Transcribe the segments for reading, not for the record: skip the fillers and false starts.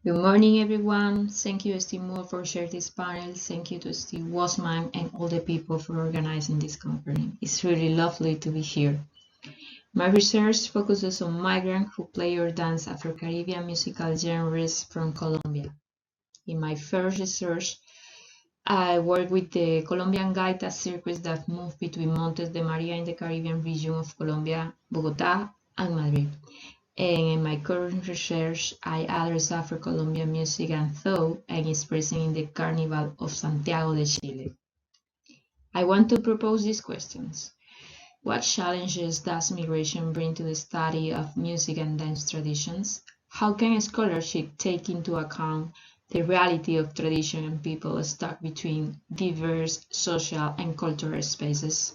Good morning, everyone. Thank you, Steve Moore, for sharing this panel. Thank you to Steve Wasman and all the people for organizing this conference. It's really lovely to be here. My research focuses on migrants who play or dance Afro-Caribbean musical genres from Colombia. In my first research, I work with the Colombian gaita circuits that move between Montes de Maria in the Caribbean region of Colombia, Bogotá, and Madrid. And in my current research, I address Afro-Colombian music and thought and its present in the Carnival of Santiago de Chile. I want to propose these questions. What challenges does migration bring to the study of music and dance traditions? How can scholarship take into account the reality of tradition and people stuck between diverse social and cultural spaces?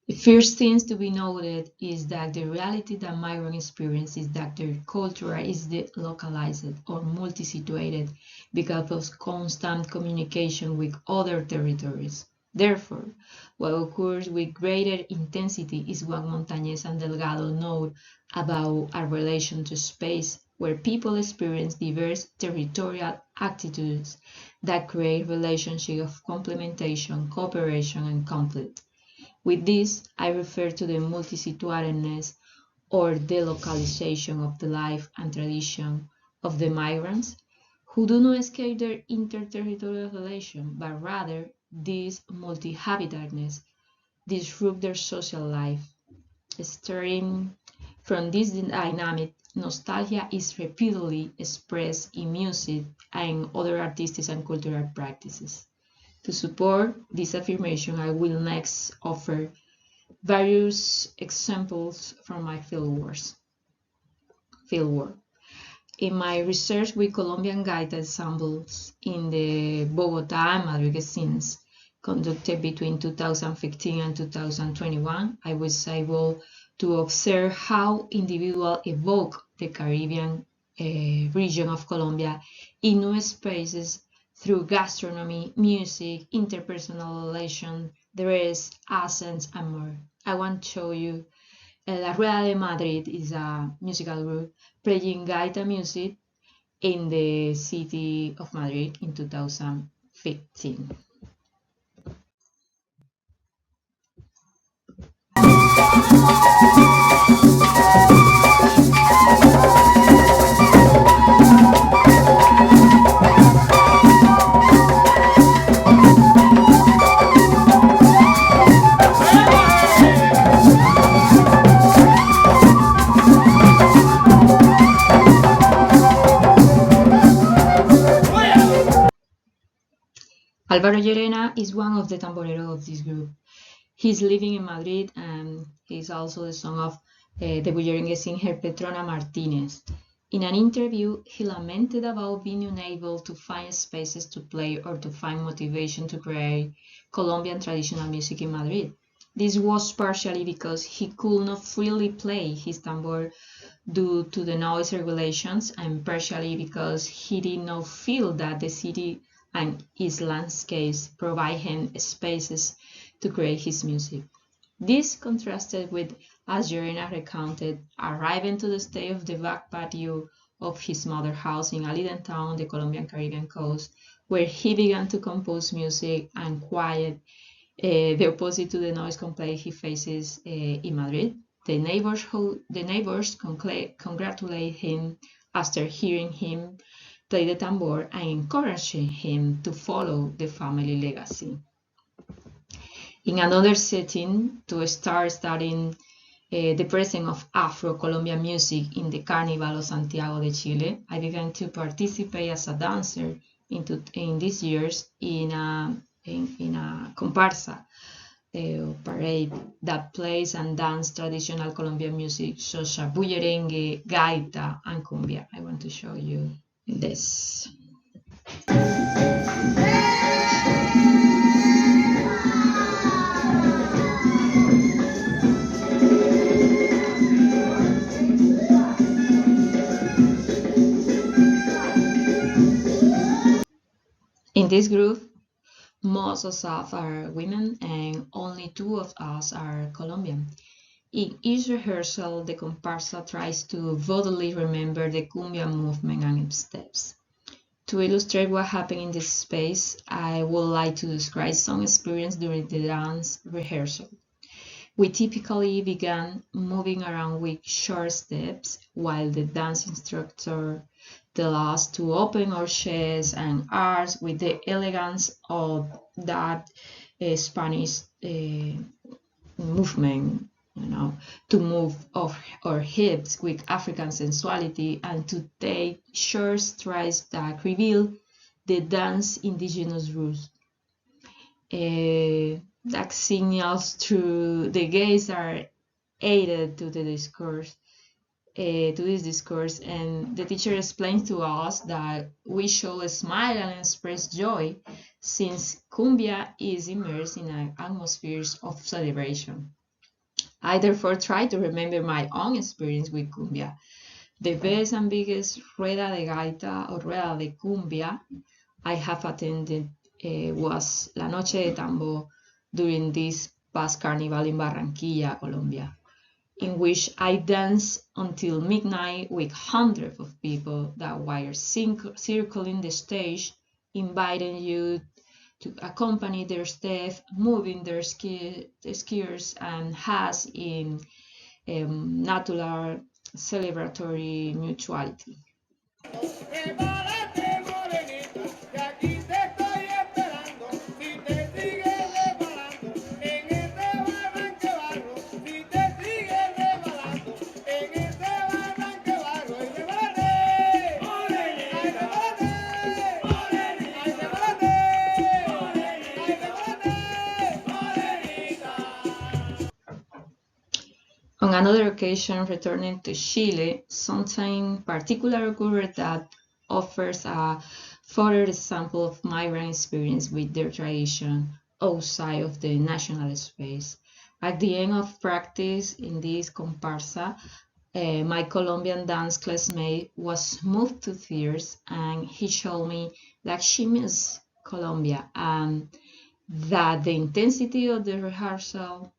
The first thing to be noted is that the reality that migrant experience is that their culture is localized or multi-situated because of constant communication with other territories. Therefore, what occurs with greater intensity is what Montañez and Delgado note about a relation to space where people experience diverse territorial attitudes that create relationships of complementation, cooperation, and conflict. With this, I refer to the multi-situatedness or delocalization of the life and tradition of the migrants, who do not escape their interterritorial relation, but rather this multi-habitatedness disrupt their social life. Starting from this dynamic, nostalgia is repeatedly expressed in music and other artistic and cultural practices. To support this affirmation, I will next offer various examples from my fieldwork. In my research with Colombian gaita ensembles in the Bogotá and Madrid scenes conducted between 2015 and 2021, I was able to observe how individuals evoke the Caribbean region of Colombia in new spaces through gastronomy, music, interpersonal relations, dress, accents, and more. I want to show you La Rueda de Madrid is a musical group playing gaita music in the city of Madrid in 2015. Álvaro Llerena is one of the tamboreros of this group. He's living in Madrid and he's also the son of the bullerengue singer Petrona Martinez. In an interview, he lamented about being unable to find spaces to play or to find motivation to create Colombian traditional music in Madrid. This was partially because he could not freely play his tambour due to the noise regulations, and partially because he did not feel that the city and its landscapes provide him spaces to create his music. This contrasted with, as Llerena recounted, arriving to the stay of the back patio of his mother's house in a little town on the Colombian Caribbean coast, where he began to compose music and quiet, the opposite to the noise complaint he faces in Madrid. The neighbors congratulate him after hearing him play the tambour and encouraging him to follow the family legacy. In another setting, to start studying the presence of Afro-Colombian music in the Carnival of Santiago de Chile, I began to participate as a dancer in these years in a comparsa parade that plays and dances traditional Colombian music such as bullerengue, gaita, and cumbia. I want to show you this. In this group, most of us are women and only two of us are Colombian. In each rehearsal, the comparsa tries to vividly remember the cumbia movement and its steps. To illustrate what happened in this space, I would like to describe some experience during the dance rehearsal. We typically began moving around with short steps while the dance instructor tells us to open our chests and arms with the elegance of that Spanish movement, to move our hips with African sensuality and to take short strides that reveal the dance indigenous roots. That signals through the gaze are aided to the discourse. To this discourse, and the teacher explains to us that we should smile and express joy since cumbia is immersed in an atmosphere of celebration. I therefore try to remember my own experience with cumbia. The best and biggest rueda de gaita or rueda de cumbia I have attended was La Noche de Tambo during this past carnival in Barranquilla, Colombia, in which I danced until midnight with hundreds of people that were circling the stage, inviting you to accompany their staff, moving their skiers and hats in natural celebratory mutuality. On another occasion, returning to Chile, something particular occurred that offers a further example of migrant experience with their tradition outside of the national space. At the end of practice in this comparsa, my Colombian dance classmate was moved to tears and he showed me that she missed Colombia and that the intensity of the rehearsal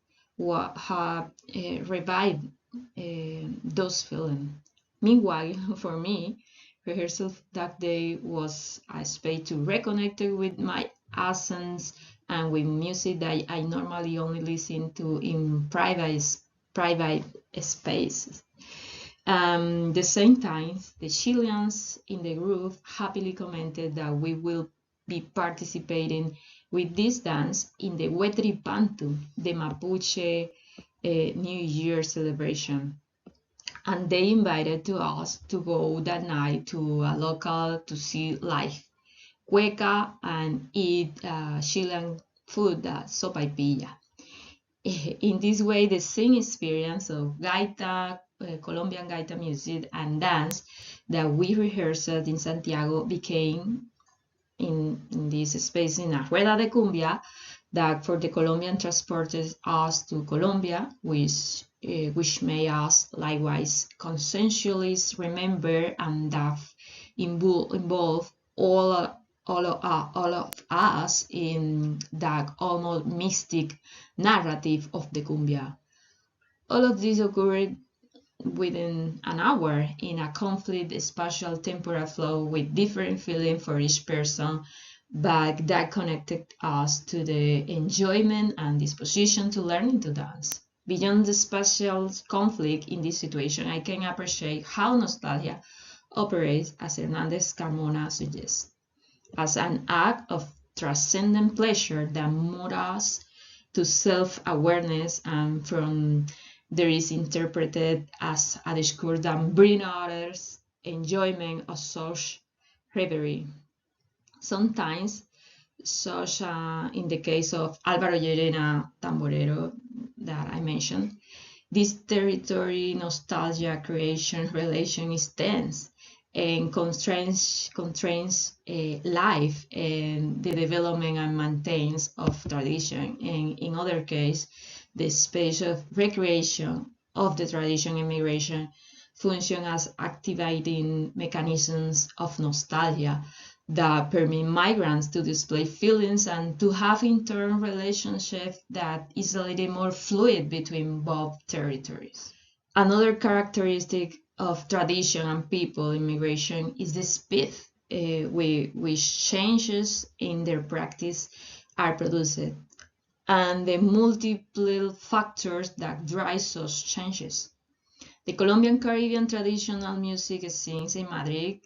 have revived those feelings. Meanwhile, for me, rehearsal that day was a space to reconnect with my essence and with music that I normally only listen to in private spaces. The same time, the Chileans in the group happily commented that we will be participating with this dance in the Huetripantu, the Mapuche New Year celebration. And they invited to us to go that night to a local to see live cueca and eat Chilean food, sopaipilla. In this way, the same experience of gaita, Colombian gaita music and dance that we rehearsed in Santiago became in this space in a rueda de cumbia that for the Colombian transported us to Colombia, which made us likewise consensually remember and that involve all of us in that almost mystic narrative of the cumbia. All of this occurred within an hour in a complete spatial temporal flow with different feeling for each person, but that connected us to the enjoyment and disposition to learning to dance. Beyond the spatial conflict in this situation, I can appreciate how nostalgia operates, as Hernandez Carmona suggests, as an act of transcendent pleasure that moves us to self-awareness and from there is interpreted as a discourse that brings others enjoyment of such reverie. Sometimes, such in the case of Álvaro Llerena Tamborero that I mentioned, this territory nostalgia creation relation is tense and constrains life and the development and maintenance of tradition. And in other case, the space of recreation of the tradition and migration function as activating mechanisms of nostalgia that permit migrants to display feelings and to have internal relationship that is a little more fluid between both territories. Another characteristic of tradition and people immigration is the speed which changes in their practice are produced and the multiple factors that drive such changes. The Colombian Caribbean traditional music scenes in Madrid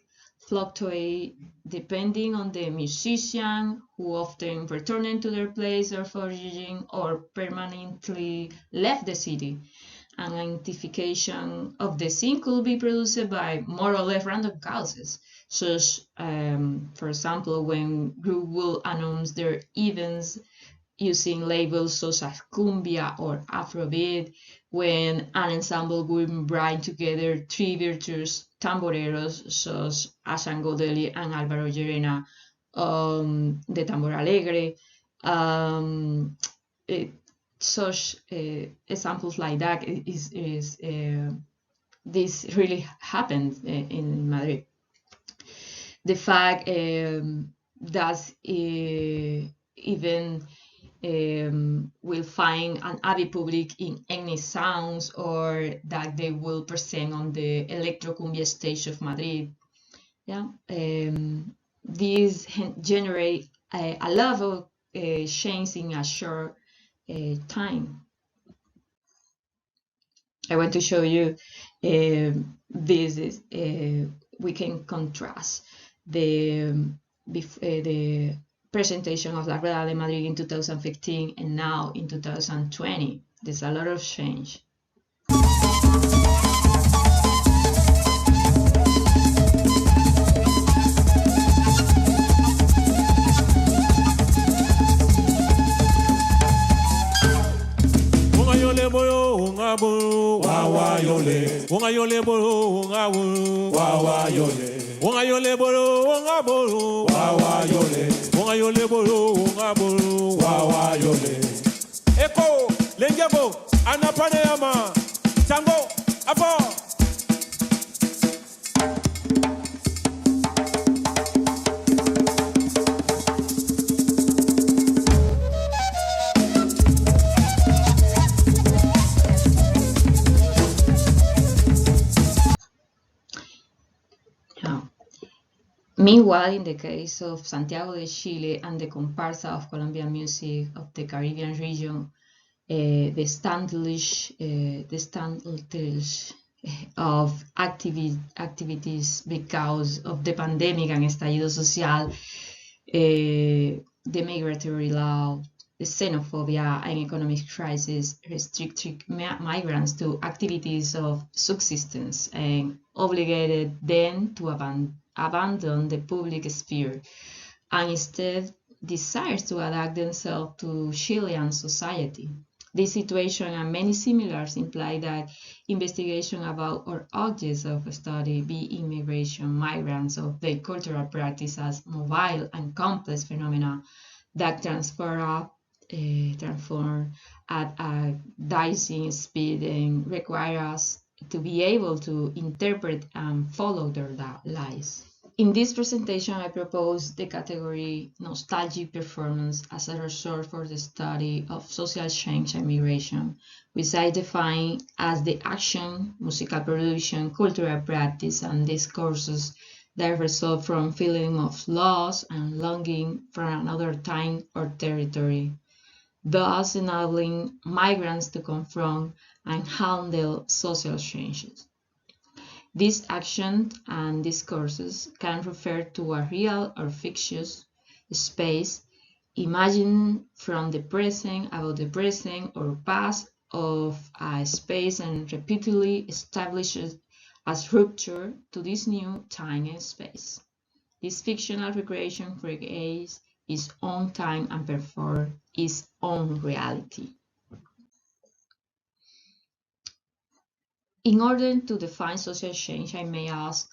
fluctuate depending on the musician, who often return to their place of origin or permanently left the city. An identification of the scene could be produced by more or less random causes, such, for example, when group will announce their events using labels such as cumbia or afrobeat, when an ensemble will bring together three virtuous tamboreros such as Angodeli and Álvaro Llerena, the tambor alegre. Such examples like that this really happened in Madrid. The fact that even will find an avid public in any sounds, or that they will present on the electrocumbia stage of Madrid. Yeah, these generate a lot of change in a short time. I want to show you this is we can contrast the presentation of La Rueda de Madrid in 2015 and now in 2020. There's a lot of change. Eko lenjabo anapaneyama tango apo. Meanwhile, in the case of Santiago de Chile and the comparsa of Colombian music of the Caribbean region, the standish of activities because of the pandemic and estallido social, the migratory law, the xenophobia and economic crisis restricted migrants to activities of subsistence and obligated them to abandon the public sphere and instead desires to adapt themselves to Chilean society. This situation and many similars imply that investigation about or objects of study be immigration, migrants, or their cultural practice as mobile and complex phenomena that transform at a dizing speed and require us to be able to interpret and follow their lives. In this presentation, I propose the category nostalgic performance as a resource for the study of social change and migration, which I define as the action, musical production, cultural practice, and discourses that result from feeling of loss and longing for another time or territory, thus enabling migrants to confront and handle social changes. These actions and discourses can refer to a real or fictitious space imagined from the present, about the present or past of a space and repeatedly established as rupture to this new time and space. This fictional recreation creates its own time and performs its own reality. In order to define social change, I may ask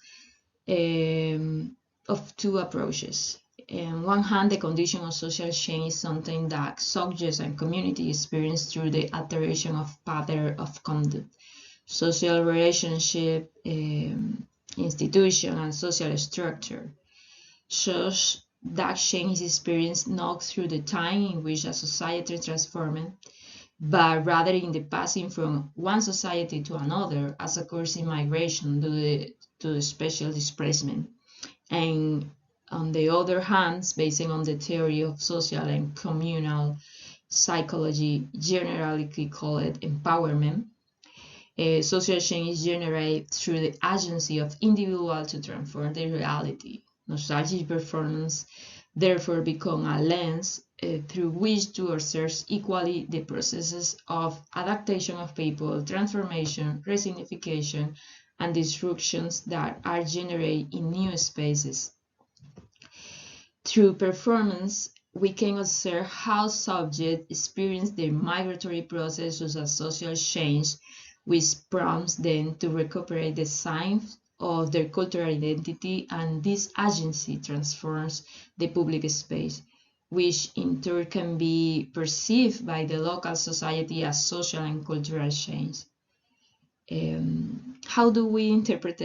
of two approaches. On one hand, the condition of social change is something that subjects and community experience through the alteration of pattern of conduct, social relationship, institution, and social structure. shows that change is experienced not through the time in which a society transformed, but rather in the passing from one society to another, as occurs in migration to the special displacement. And on the other hand, based on the theory of social and communal psychology, generally called empowerment, social change is generated through the agency of individuals to transform their reality. Nostalgic performance therefore become a lens through which to observe equally the processes of adaptation of people, transformation, resignification, and disruptions that are generated in new spaces. Through performance, we can observe how subjects experience their migratory processes as social change, which prompts them to recuperate the signs of their cultural identity, and this agency transforms the public space, which in turn can be perceived by the local society as social and cultural change. How do we interpret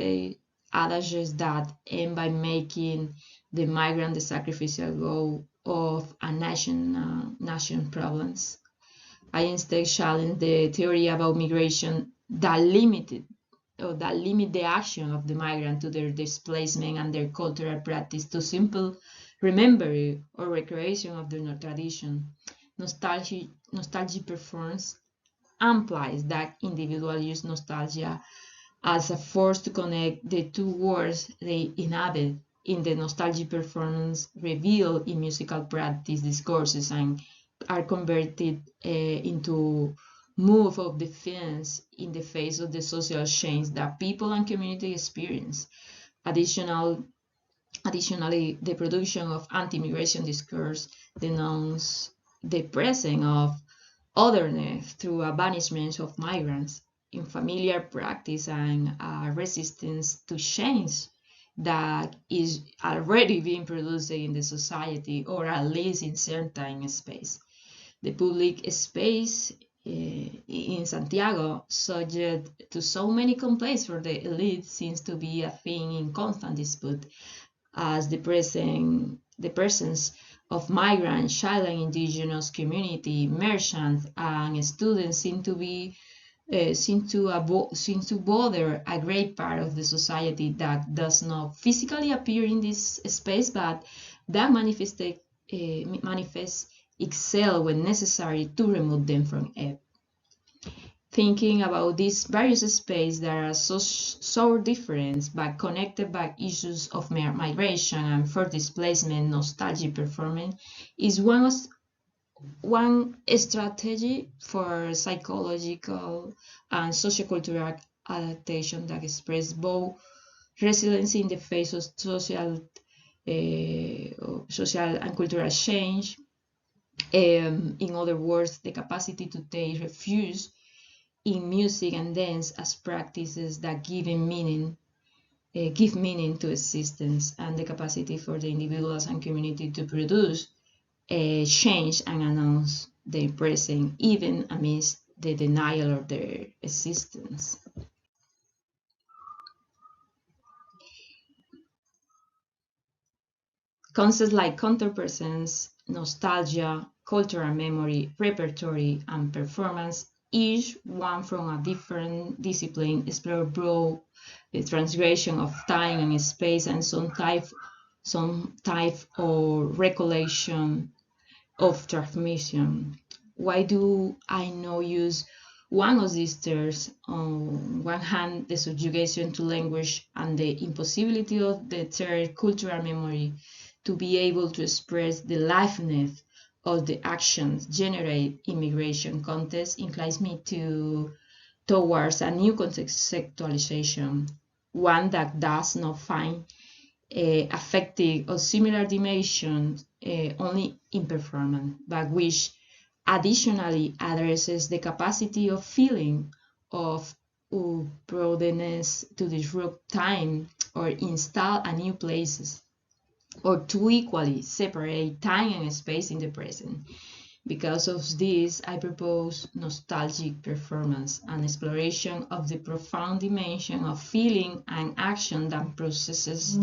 adages that end by making the migrant the sacrificial goal of a nation problems? I instead challenge the theory about migration that limit the action of the migrant to their displacement and their cultural practice to simple remembering or recreation of their tradition. Nostalgic performance implies that individuals use nostalgia as a force to connect the two worlds they inhabit. In the nostalgic performance revealed in musical practice discourses and are converted into move of defense in the face of the social change that people and community experience. Additionally, the production of anti-immigration discourse denounces the presence of otherness through a banishment of migrants in familiar practice and a resistance to change that is already being produced in the society or at least in certain space. The public space in Santiago, subject to so many complaints for the elite, seems to be a thing in constant dispute, as the presence of migrant, child and indigenous community, merchants, and students seem to bother a great part of the society that does not physically appear in this space, but that manifests itself when necessary to remove them from it. Thinking about these various spaces that are so different but connected by issues of migration and for displacement, nostalgic performance is one strategy for psychological and sociocultural adaptation that express both resilience in the face of social and cultural change. In other words, the capacity to take refuge in music and dance as practices that give meaning to existence, and the capacity for the individuals and community to produce change and announce their presence even amidst the denial of their existence. Concepts like counterpresence, nostalgia, cultural memory, repertory, and performance, each one from a different discipline, explore broad the transgression of time and space and some type of recollection of transmission. Why do I now use one of these terms? On one hand, the subjugation to language and the impossibility of the third cultural memory to be able to express the liveness of the actions generate immigration context inclines me towards a new conceptualization, one that does not find affective or similar dimensions only in performance, but which additionally addresses the capacity of feeling of broadness to disrupt time or install a new places, or to equally separate time and space in the present. Because of this, I propose nostalgic performance, an exploration of the profound dimension of feeling and action that processes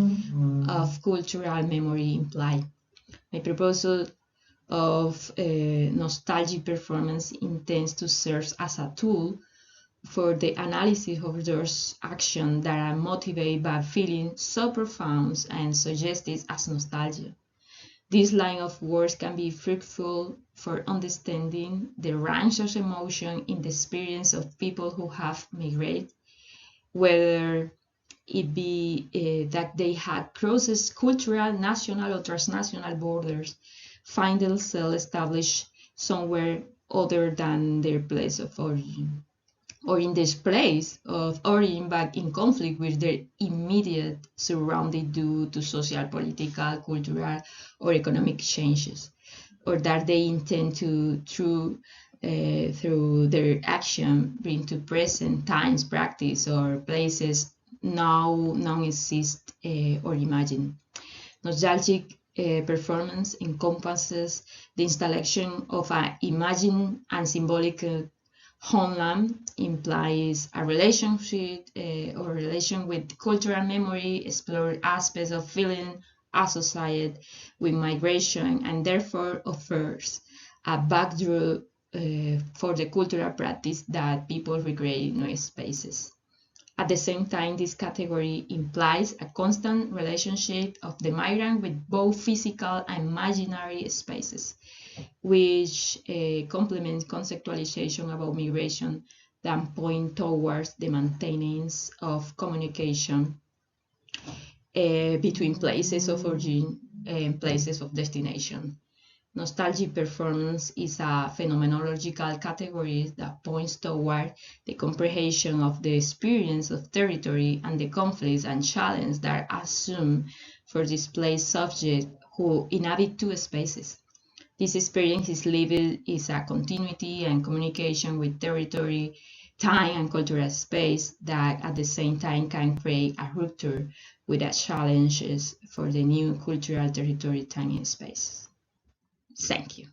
of cultural memory imply. My proposal of nostalgic performance intends to serve as a tool for the analysis of those actions that are motivated by feelings so profound and suggestive as nostalgia. This line of words can be fruitful for understanding the range of emotion in the experience of people who have migrated, whether it be that they had crossed cultural, national, or transnational borders, find themselves established somewhere other than their place of origin, or in this place of origin but in conflict with their immediate surrounding due to social, political, cultural, or economic changes, or that they intend to, through their action, bring to present times, practice, or places now non-exist or imagined. Nostalgic performance encompasses the installation of an imagined and symbolic homeland, implies a relationship or relation with cultural memory, explore aspects of feeling associated with migration, and therefore offers a backdrop for the cultural practice that people recreate in new spaces. At the same time, this category implies a constant relationship of the migrant with both physical and imaginary spaces, which complements conceptualization about migration that point towards the maintenance of communication between places of origin and places of destination. Nostalgic performance is a phenomenological category that points toward the comprehension of the experience of territory and the conflicts and challenges that are assumed for displaced subjects who inhabit two spaces. This experience is lived is a continuity and communication with territory, time, and cultural space that at the same time can create a rupture with the challenges for the new cultural territory, time, and space. Thank you.